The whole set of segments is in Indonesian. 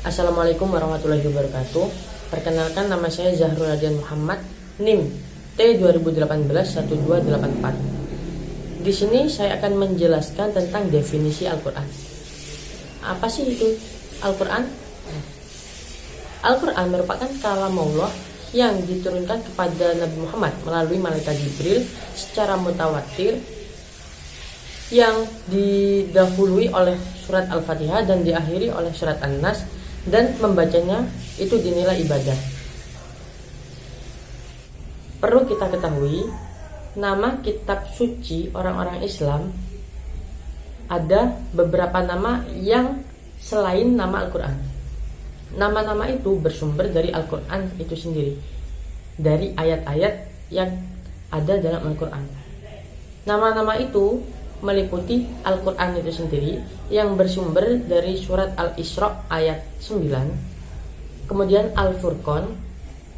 Assalamualaikum warahmatullahi wabarakatuh. Perkenalkan, nama saya Zahrul Radian Muhammad, NIM T2018-1284. Di sini saya akan menjelaskan tentang definisi Al-Quran. Apa sih itu Al-Quran? Al-Quran merupakan kalam Allah yang diturunkan kepada Nabi Muhammad melalui malaikat Jibril secara mutawatir, yang didahului oleh surat Al-Fatihah dan diakhiri oleh surat An-Nas, dan membacanya itu dinilai ibadah. Perlu kita ketahui, nama kitab suci orang-orang Islam ada beberapa nama yang selain nama Al-Quran. Nama-nama itu bersumber dari Al-Quran itu sendiri, dari ayat-ayat yang ada dalam Al-Quran. Nama-nama itu meliputi Al-Quran itu sendiri yang bersumber dari surat Al-Isra ayat 9, kemudian Al-Furqan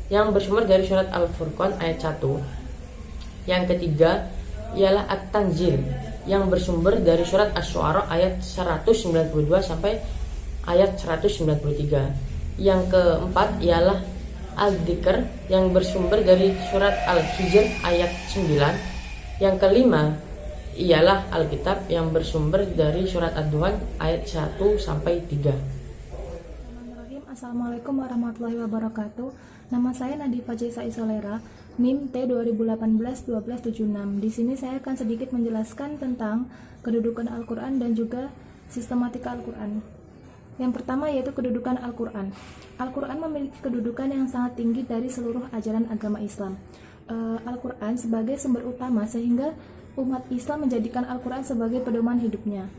yang bersumber dari surat Al-Furqan ayat 1. Yang ketiga ialah At-Tanzil yang bersumber dari surat Asy-Syu'ara ayat 192 sampai ayat 193. Yang keempat ialah Al-Dzikr yang bersumber dari surat Al-Hijr ayat 9. Yang kelima ialah Alkitab yang bersumber dari surat Ad-Duhan ayat 1 sampai 3. Assalamualaikum warahmatullahi wabarakatuh. Nama saya Nadifa Jaisa Isolera, NIM T2018-1276. Di sini saya akan sedikit menjelaskan tentang kedudukan Al-Quran dan juga sistematika Al-Quran. Yang pertama yaitu kedudukan Al-Quran. Al-Quran memiliki kedudukan yang sangat tinggi dari seluruh ajaran agama Islam. Al-Quran sebagai sumber utama sehingga umat Islam menjadikan Al-Quran sebagai pedoman hidupnya.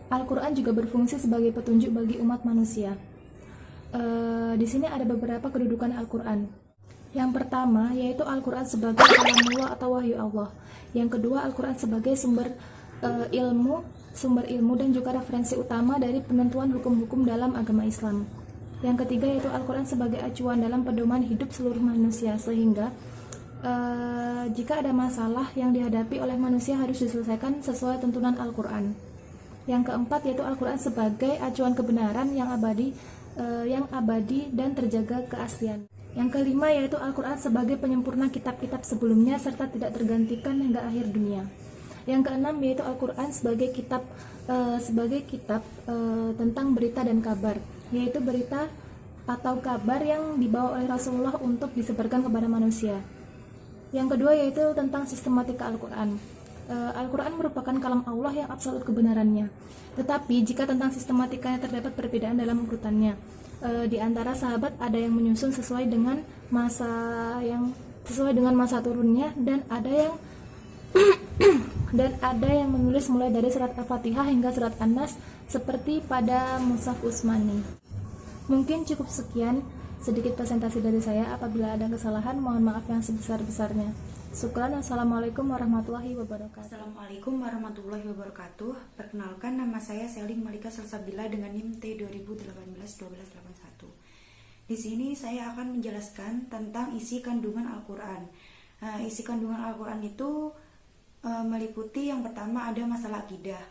Al-Quran juga berfungsi sebagai petunjuk bagi umat manusia. Di sini ada beberapa kedudukan Al-Quran. Yang pertama yaitu Al-Quran sebagai kalamullah atau wahyu Allah. Yang kedua, Al-Quran sebagai sumber ilmu dan juga referensi utama dari penentuan hukum-hukum dalam agama Islam. Yang ketiga yaitu Al-Quran sebagai acuan dalam pedoman hidup seluruh manusia, sehingga jika ada masalah yang dihadapi oleh manusia harus diselesaikan sesuai tuntunan Al-Quran. Yang keempat yaitu Al-Quran sebagai acuan kebenaran yang abadi dan terjaga keaslian. Yang kelima yaitu Al-Quran sebagai penyempurna kitab-kitab sebelumnya serta tidak tergantikan hingga akhir dunia. Yang keenam yaitu Al-Quran sebagai kitab tentang berita dan kabar, yaitu berita atau kabar yang dibawa oleh Rasulullah untuk disebarkan kepada manusia. Yang kedua yaitu tentang sistematika Al-Quran. Al-Quran merupakan kalam Allah yang absolut kebenarannya. Tetapi jika tentang sistematikanya terdapat perbedaan dalam urutannya. Di antara sahabat ada yang menyusun sesuai dengan masa turunnya, dan ada yang menulis mulai dari surat Al-Fatihah hingga surat An-Nas seperti pada Mushaf Utsmani. Mungkin cukup sekian sedikit presentasi dari saya. Apabila ada kesalahan, mohon maaf yang sebesar-besarnya. Syukran. Assalamualaikum warahmatullahi wabarakatuh. Assalamualaikum warahmatullahi wabarakatuh. Perkenalkan, nama saya Selin Malika Salsabila dengan NIM T2018-1281. Di sini saya akan menjelaskan tentang isi kandungan Al-Quran. Isi kandungan Al-Quran itu meliputi yang pertama ada masalah akidah.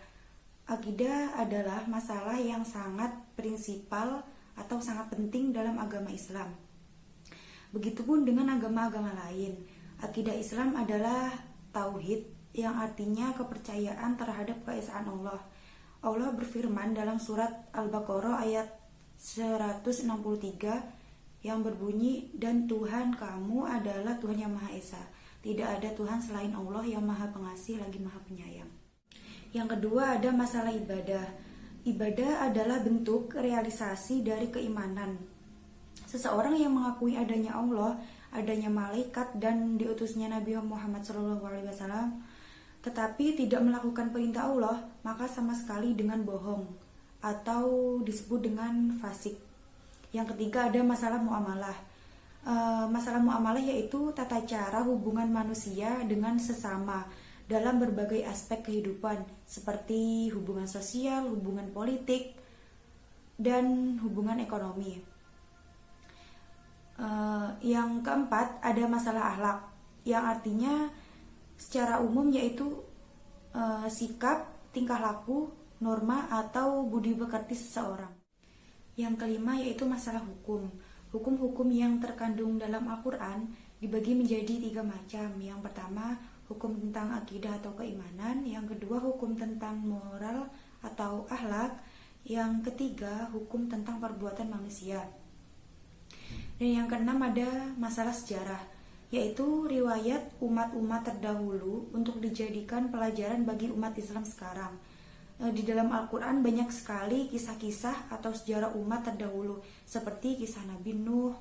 Akidah adalah masalah yang sangat prinsipal atau sangat penting dalam agama Islam. Begitupun dengan agama-agama lain. Akidah Islam adalah tauhid, yang artinya kepercayaan terhadap keesaan Allah. Allah berfirman dalam surat Al-Baqarah ayat 163 yang berbunyi, "Dan Tuhan kamu adalah Tuhan yang Maha Esa. Tidak ada Tuhan selain Allah yang Maha Pengasih lagi Maha Penyayang." Yang kedua ada masalah ibadah. Ibadah adalah bentuk realisasi dari keimanan. Seseorang yang mengakui adanya Allah, adanya malaikat dan diutusnya Nabi Muhammad SAW, tetapi tidak melakukan perintah Allah, maka sama sekali dengan bohong atau disebut dengan fasik. Yang ketiga ada masalah muamalah. Masalah muamalah yaitu tata cara hubungan manusia dengan sesama dalam berbagai aspek kehidupan, seperti hubungan sosial, hubungan politik, dan hubungan ekonomi. Yang keempat ada masalah akhlak, yang artinya secara umum yaitu sikap, tingkah laku, norma atau budi pekerti seseorang. Yang kelima yaitu masalah hukum. Hukum-hukum yang terkandung dalam Al-Quran dibagi menjadi 3 macam. Yang pertama, hukum tentang akidah atau keimanan. Yang kedua, hukum tentang moral atau akhlak. Yang ketiga, hukum tentang perbuatan manusia. Dan yang keenam ada masalah sejarah, yaitu riwayat umat-umat terdahulu untuk dijadikan pelajaran bagi umat Islam sekarang. Di dalam Al-Quran banyak sekali kisah-kisah atau sejarah umat terdahulu, seperti kisah Nabi Nuh,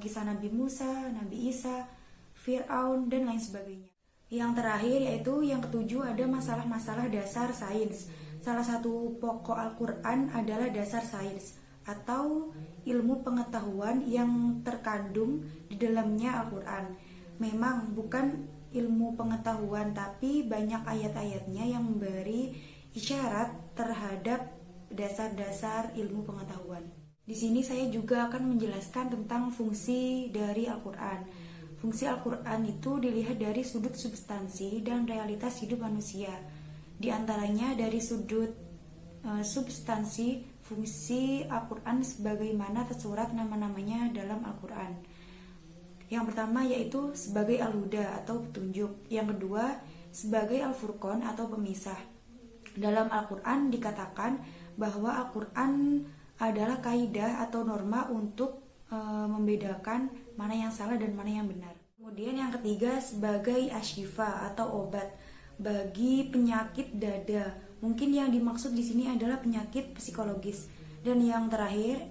kisah Nabi Musa, Nabi Isa, Fir'aun, dan lain sebagainya. Yang terakhir yaitu yang ketujuh ada masalah-masalah dasar sains. Salah satu pokok Al-Quran adalah dasar sains atau ilmu pengetahuan yang terkandung di dalamnya Al-Quran. Memang bukan ilmu pengetahuan, tapi banyak ayat-ayatnya yang memberi isyarat terhadap dasar-dasar ilmu pengetahuan. Di sini saya juga akan menjelaskan tentang fungsi dari Al-Quran. Fungsi Al-Quran itu dilihat dari sudut substansi dan realitas hidup manusia. Di antaranya dari sudut substansi, fungsi Al-Quran sebagaimana tersurat nama-namanya dalam Al-Quran. Yang pertama yaitu sebagai Al-Huda atau petunjuk. Yang kedua sebagai Al-Furqan atau pemisah. Dalam Al-Quran dikatakan bahwa Al-Quran adalah kaidah atau norma untuk membedakan mana yang salah dan mana yang benar. Kemudian yang ketiga sebagai asyifa atau obat bagi penyakit dada. Mungkin yang dimaksud di sini adalah penyakit psikologis. Dan yang terakhir,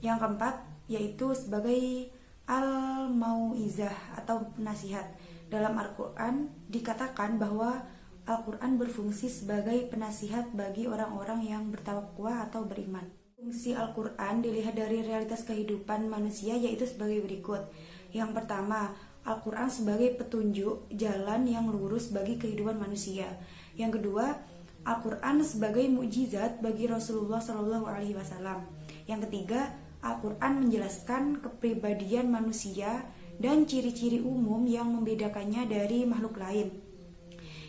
yang keempat yaitu sebagai al-mau'izah atau nasihat. Dalam Al-Quran dikatakan bahwa Al-Quran berfungsi sebagai penasihat bagi orang-orang yang bertakwa atau beriman. Fungsi Al-Quran dilihat dari realitas kehidupan manusia yaitu sebagai berikut. Yang pertama, Al-Quran sebagai petunjuk jalan yang lurus bagi kehidupan manusia. Yang kedua, Al-Quran sebagai mukjizat bagi Rasulullah SAW. Yang ketiga, Al-Quran menjelaskan kepribadian manusia dan ciri-ciri umum yang membedakannya dari makhluk lain.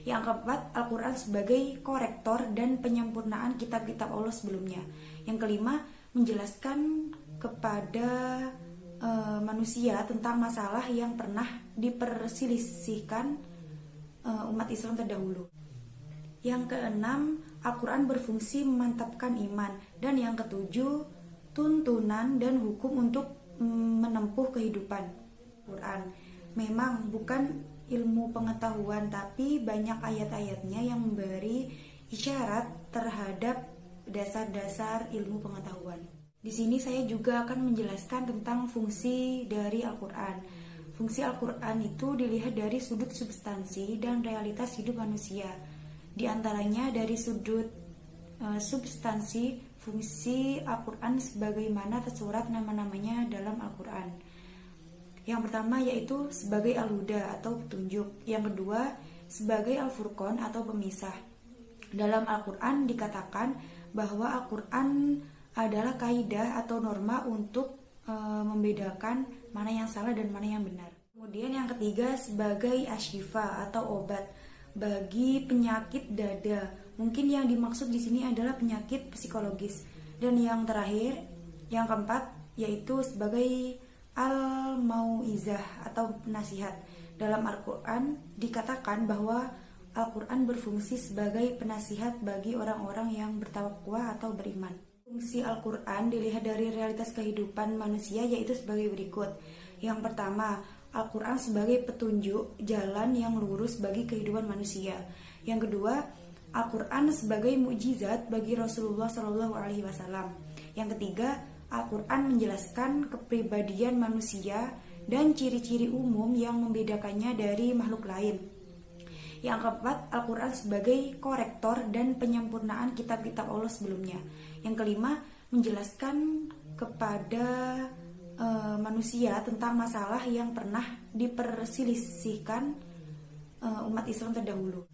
Yang keempat, Al-Quran sebagai korektor dan penyempurnaan kitab-kitab Allah sebelumnya. Yang kelima, menjelaskan kepada manusia tentang masalah yang pernah diperselisihkan umat Islam terdahulu. Yang keenam, Al-Quran berfungsi memantapkan iman. Dan yang ketujuh, tuntunan dan hukum untuk menempuh kehidupan. Al-Quran memang bukan ilmu pengetahuan, tapi banyak ayat-ayatnya yang memberi isyarat terhadap dasar-dasar ilmu pengetahuan. Di sini saya juga akan menjelaskan tentang fungsi dari Al-Quran. Fungsi Al-Quran itu dilihat dari sudut substansi dan realitas hidup manusia. Di antaranya dari sudut substansi, fungsi Al-Quran sebagaimana tersurat nama-namanya dalam Al-Quran. Yang pertama yaitu sebagai Al-Huda atau petunjuk. Yang kedua sebagai Al-Furqan atau pemisah. Dalam Al-Quran dikatakan bahwa Al-Quran adalah kaidah atau norma untuk membedakan mana yang salah dan mana yang benar. Kemudian yang ketiga sebagai asyifa atau obat bagi penyakit dada. Mungkin yang dimaksud di sini adalah penyakit psikologis. Dan yang terakhir, yang keempat yaitu sebagai al-mau'izah atau nasihat. Dalam Al-Quran dikatakan bahwa Al-Quran berfungsi sebagai penasihat bagi orang-orang yang bertakwa atau beriman. Fungsi Al-Quran dilihat dari realitas kehidupan manusia yaitu sebagai berikut. Yang pertama, Al-Quran sebagai petunjuk jalan yang lurus bagi kehidupan manusia. Yang kedua, Al-Quran sebagai mukjizat bagi Rasulullah SAW. Yang ketiga, Al-Quran menjelaskan kepribadian manusia dan ciri-ciri umum yang membedakannya dari makhluk lain. Yang keempat, Al-Quran sebagai korektor dan penyempurnaan kitab-kitab Allah sebelumnya. Yang kelima, menjelaskan kepada manusia tentang masalah yang pernah diperselisihkan umat Islam terdahulu.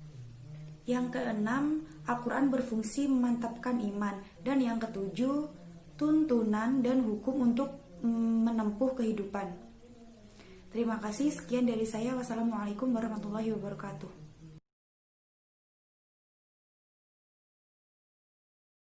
Yang keenam, Al-Quran berfungsi memantapkan iman. Dan yang ketujuh, tuntunan dan hukum untuk menempuh kehidupan. Terima kasih, sekian dari saya. Wassalamualaikum warahmatullahi wabarakatuh.